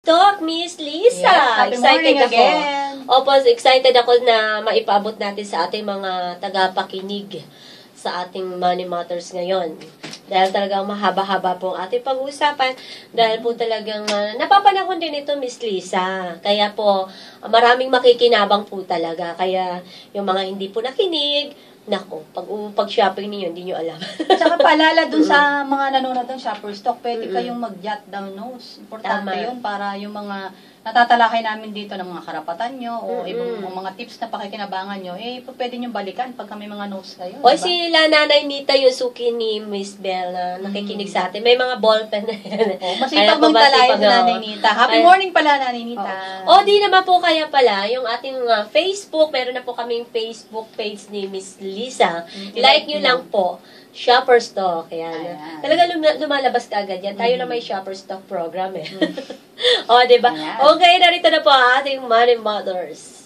Talk, Miss Lisa. Yes, happy morning Excited ako. again. Opo, excited ako na maipaabot natin sa ating mga tagapakinig sa ating Money Matters ngayon. Dahil talagang mahaba-haba po ang ating pag-uusapan. Dahil po talagang napapanahon din ito, Miss Lisa. Kaya po, maraming makikinabang po talaga. Kaya yung mga hindi po nakinig, nako, pag-shopping niyo, hindi niyo alam. Tsaka paalala dun sa mga nanonood ng Shopper Stock, pwede kayong mag-jot down notes. Importante Tama. yun para yung mga natatalakay namin dito ng mga karapatan nyo o ibang mga tips na pakikinabangan nyo, pwede nyo balikan pag may mga notes kayo. O diba? sila Nanay Nita yung suki ni Miss Bell na nakikinig sa atin. May mga ballpen na yan. Masipag mong talayan sa Nanay Nita. Happy morning pala, Nanay Nita. O, di naman po kaya pala, yung ating Facebook, meron na po kaming Facebook page ni Miss Lisa. Like nyo lang po. Shopper Stock. Ayan. Talaga lumalabas ka agad yan. Tayo na may Shopper Stock program eh. O, diba? Okay, narito na po ang ating Money Mothers.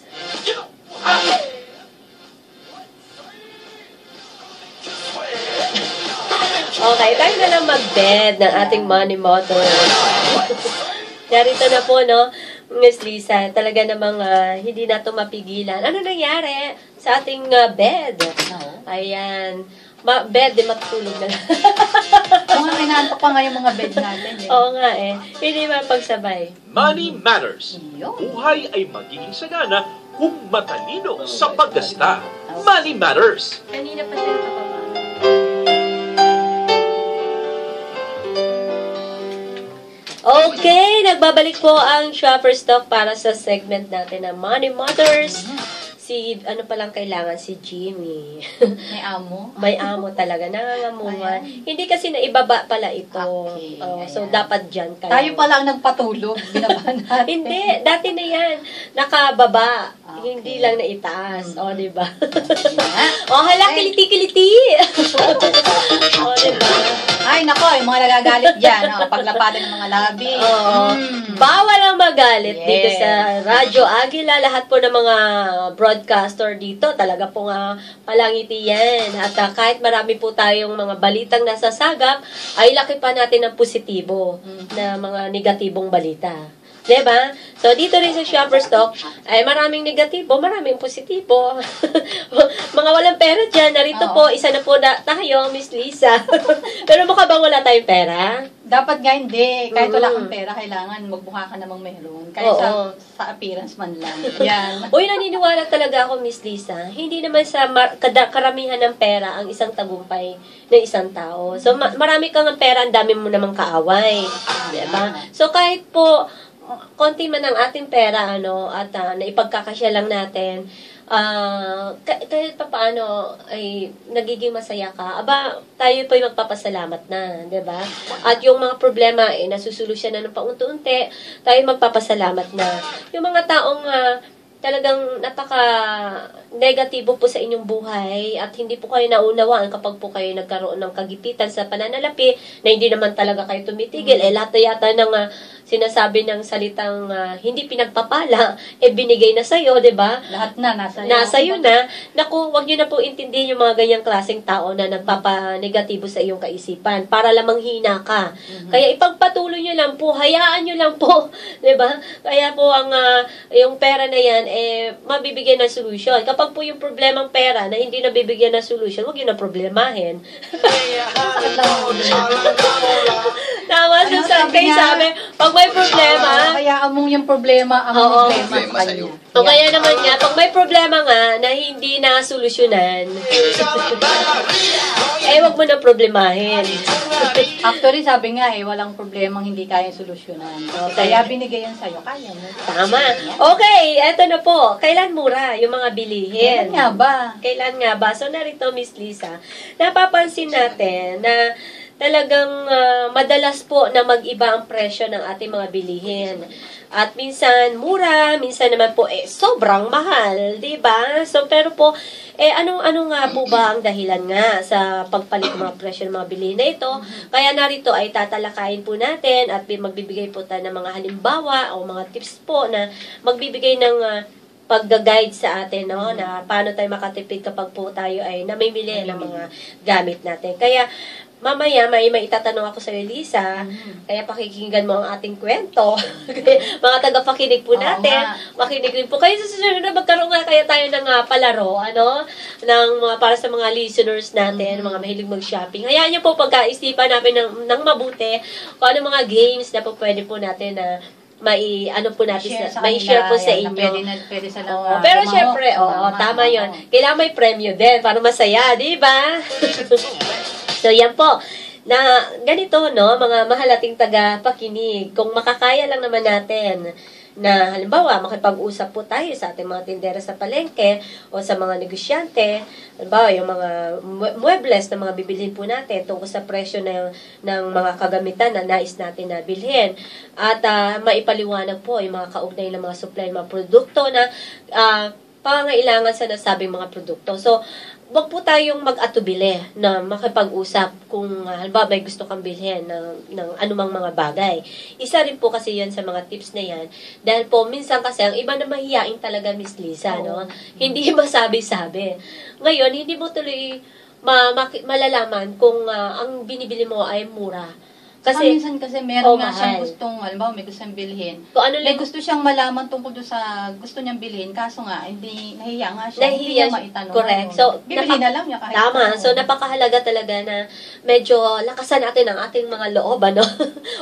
Okay, tayo na lang mag-bed ng ating Money Mothers. Narito na po, no? Miss Lisa, talaga namang hindi na ito mapigilan. Ano nangyari sa ating bed? Ayan. Bed, di matutulog na lang. Mga inaantok pa nga yung mga bed natin. Oo nga eh. Hindi mapagsabay. Money matters. Buhay ay magiging sagana kung matalino sa paggasta. Money matters. Kanina pa siya nakababa. Okay, nagbabalik po ang Shopper Stock para sa segment natin na Money Matters. Ano palang kailangan? Si Jimmy. May amo? May amo talaga. Nangangamuhan. Hindi kasi naibaba pala ito. Okay, so, dapat dyan kayo. Tayo pa lang nagpatulog. Binabahan natin. Hindi. Dati na yan. Nakababa. Hindi lang na itaas. O, diba? Hala, kiliti-kiliti. O, diba? Ay, nako, yung mga nagagalit dyan. Paglapatan ng mga labi. Bawal ang magalit dito sa Radyo Agila. Lahat po ng mga broadcaster dito, talaga po nga palangiti yan. At kahit marami po tayong mga balitang nasasagap, ay laki pa natin ng positibo na mga negatibong balita. Diba? So, dito rin sa Shopper Stock, ay maraming negatibo, maraming positibo. Mga walang pera dyan, narito po, isa na po tayo, Miss Lisa. Pero mukha bang wala tayong pera? Dapat nga hindi. Kahit wala kang pera, kailangan magbuka ka namang meron. Kahit sa appearance man lang. Yan. Uy, naniniwala talaga ako, Miss Lisa. Hindi naman sa karamihan ng pera ang isang tagumpay ng isang tao. So, marami kang pera, ang dami mo namang kaaway. Diba? So, kahit po, konti man ang ating pera, at naipagkakasya lang natin, kahit pa paano ay nagiging masaya ka, tayo po ay magpapasalamat na, diba? At yung mga problema, nasusolusyonan ng paunti-unti, tayo magpapasalamat na. Yung mga taong talagang napaka-negatibo po sa inyong buhay at hindi po kayo naunawaan kapag po kayo nagkaroon ng kagipitan sa pananalapi na hindi naman talaga kayo tumitigil. Lahat yata ng sinasabi ng salitang hindi pinagpapala, binigay na sa'yo, diba? Lahat na, nasa iyo na. Naku, wag nyo na po intindihin yung mga ganyang klaseng tao na nagpapanegatibo sa iyong kaisipan para lamang hina ka. Kaya ipagpatuloy nyo lang po, hayaan nyo lang po, diba? Kaya po yung pera na yan, mabibigyan ng solusyon. Kapag po yung problemang pera na hindi nabibigyan ng solusyon, huwag yun na problemahin. Tama, sabi, pag may problema, kaya among yung problema, problema sa kanya. O kaya naman nga, pag may problema nga na hindi na solusyonan, wag mo na problemahin. Actually, sabi nga walang problemang hindi kayang solusyonan. Kaya binigay yan sa'yo, kaya mo. Tama. Okay, eto na po. Kailan mura yung mga bilihin? Kailan nga ba? Kailan nga ba? So, narito, Miss Lisa, napapansin natin na talagang madalas po na mag-iba ang presyo ng ating mga bilihin. At minsan mura, minsan naman po sobrang mahal, 'di ba? So pero po ano nga po ba ang dahilan nga sa pagpalit ng mga presyo ng mga bilihin na ito? Kaya narito ay tatalakayin po natin at magbibigay po tayo ng mga halimbawa o mga tips po na magbibigay ng pag-guide sa atin, no, na paano tayo makatipid kapag po tayo ay namimili ng mga gamit natin. Kaya mamaya may itatanong ako sa Lisa, kaya pakikinggan mo ang ating kwento. Mga tagapakinig po natin, makinig rin po kayo sa susunod na magkaroon nga kaya tayo ng palaro, para sa mga listeners natin, mga mahilig mag-shopping. Hayaan niyo po pagkaisipan natin ng mabuti kung ano mga games na po pwede po natin na mai-share po sa inyo. Pwede sa lang. Pero syempre, tama yon. Kailangan may premyo din para masaya, di ba? So, yan po. Na ganito, mga mahalating taga-pakinig. Kung makakaya lang naman natin na halimbawa, makipag-usap po tayo sa ating mga tindera sa palengke o sa mga negosyante, halimbawa, yung mga muebles na mga bibilhin po natin tungkol sa presyo ng mga kagamitan na nais natin na bilhin. At maipaliwanag po yung mga kaugnay ng mga supply, mga produkto na pangangailangan sa nasabing mga produkto. So, wag po tayong mag-atubili na makipag-usap kung halimbawa may gusto kang bilhin ng anumang mga bagay. Isa rin po kasi yan sa mga tips na yan. Dahil po, minsan kasi ang iba na mahihain talaga, Miss Lisa, Hindi masabi-sabi. Ngayon, hindi mo tuloy malalaman kung ang binibili mo ay mura. Kasi minsan kasi meron nga siyang gustong, halimbawa may gustong bilhin. May gusto siyang malaman tungkol doon sa gusto niyang bilhin, kaso nga, hindi, nahiya nga siya. Hindi niya maitanong. Correct. So, bibili na lang niya kahit. Tama. So, napakahalaga talaga na medyo lakasan natin ang ating mga loob,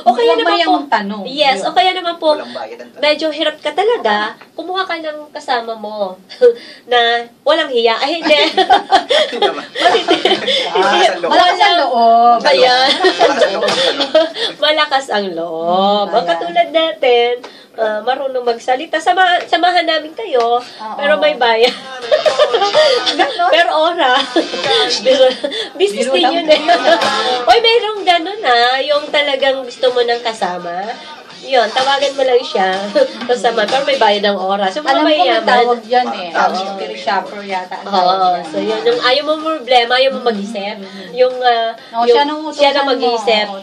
O kaya naman po, tanong. Yes, o kaya naman po, medyo hirap ka talaga, kumuha ka ng kasama mo na walang hiya. Ay, hindi. Malakas ang loob. Ayan. Malakas ang loob. Ang katulad natin, marunong magsalita. Samahan namin kayo, pero may bayan. Pero ora. Business din yun eh. Oy, mayroong ganun yung talagang gusto mo ng kasama. Yun, tawagan mo lang siya. Kasama, pero may bayad ng oras. So, alam ko may tawag yan Mystery shopper yata. So, yun. Yung ayaw mo problema, ayaw mo mag-isip. Yung, siya na mag-isip.